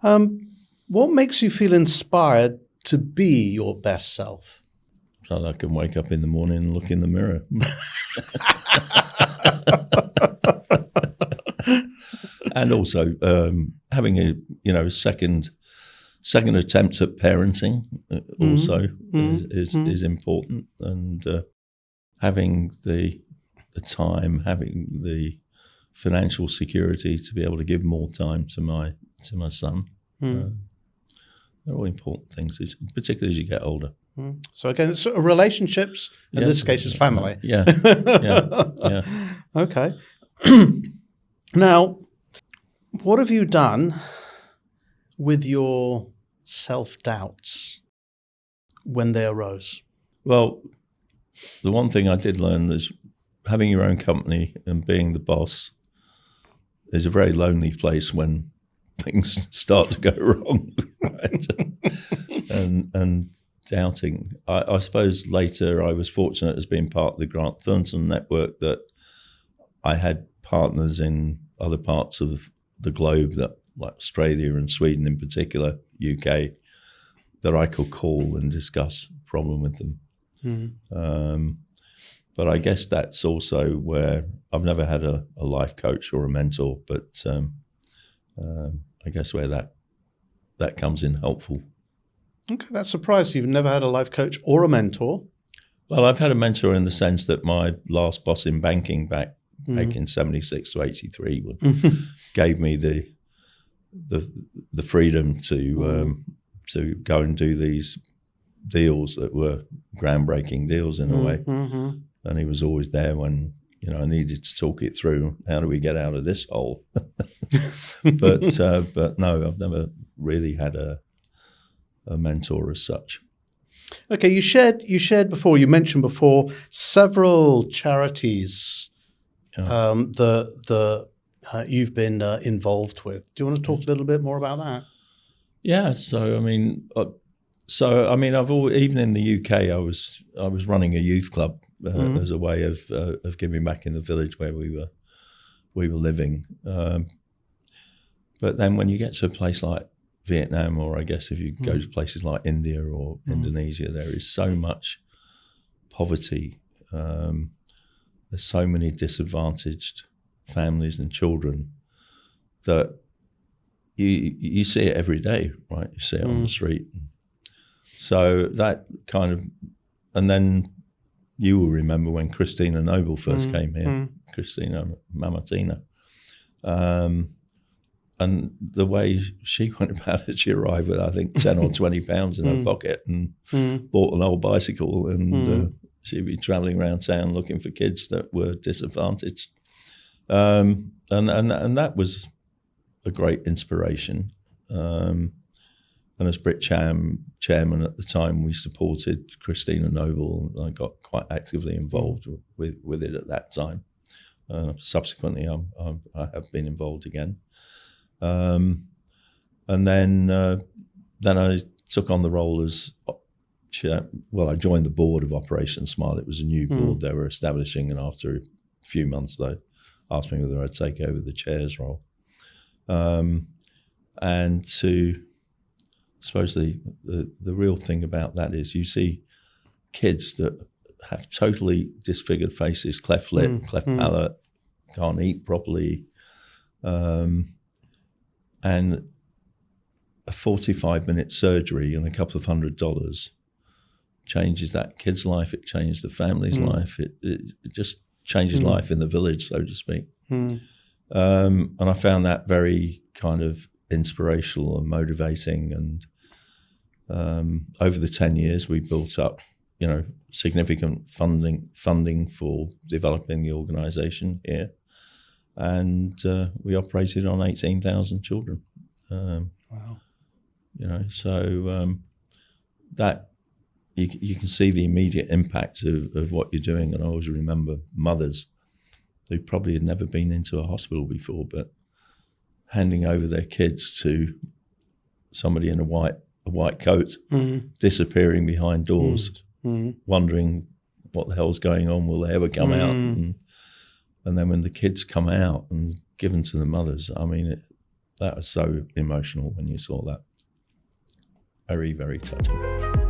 What makes you feel inspired to be your best self? So I can wake up in the morning and look in the mirror. And also having a second attempt at parenting also is important, and having the time, having the financial security to be able to give more time to my son. They're all important things, particularly as you get older. So again, it's sort of relationships. In this case, is family. Yeah. Okay. Now, what have you done with your self-doubts when they arose? Well, the one thing I did learn is having your own company and being the boss is a very lonely place when things start to go wrong, right? and doubting. I suppose later I was fortunate as being part of the Thornton network that I had partners in other parts of the globe, that like Australia and Sweden in particular, UK, that I could call and discuss a problem with them. But I guess that's also where I've never had a life coach or a mentor, but I guess where that comes in helpful. Okay, that's surprising. You've never had a life coach or a mentor. Well, I've had a mentor in the sense that my last boss in banking back in 76 to 83 gave me the freedom to go and do these deals that were groundbreaking deals in a way. And he was always there when I needed to talk it through. How do we get out of this hole? But no, I've never really had a mentor as such. Okay, you shared before. You mentioned before several charities that you've been involved with. Do you want to talk a little bit more about that? Yeah. So I mean, I've always, even in the UK, I was running a youth club as a way of giving back in the village where we were living. But then when you get to a place like Vietnam, or I guess if you go to places like India or Indonesia, there is so much poverty. There's so many disadvantaged families and children that you see it every day, right? You see it on the street. So that kind of, and then you will remember when Christina Noble first came here, Christina Mamatina. And the way she went about it, she arrived with, I think, 10 or 20 pounds in her pocket and bought an old bicycle, and she'd be travelling around town looking for kids that were disadvantaged. And that was a great inspiration. And as Brit chairman at the time, we supported Christina Noble. I got quite actively involved with it at that time. Subsequently, I have been involved again. And then I took on the role as chair. Well, I joined the board of Operation Smile. It was a new board they were establishing, and after a few months, they asked me whether I'd take over the chair's role. And to, I suppose the real thing about that is you see kids that have totally disfigured faces, cleft lip, cleft palate, can't eat properly, and a 45-minute surgery and a couple of $100 changes that kid's life. It changes the family's life. It just changes life in the village, so to speak. And I found that very kind of inspirational and motivating. And over the 10 years, we built up, significant funding for developing the organisation here. And we operated on 18,000 children. Wow. So that you can see the immediate impact of what you're doing. And I always remember mothers who probably had never been into a hospital before, but handing over their kids to somebody in a white coat, disappearing behind doors, wondering what the hell's going on, will they ever come out? And then when the kids come out and given to the mothers, I mean, that was so emotional when you saw that. Very, very touching.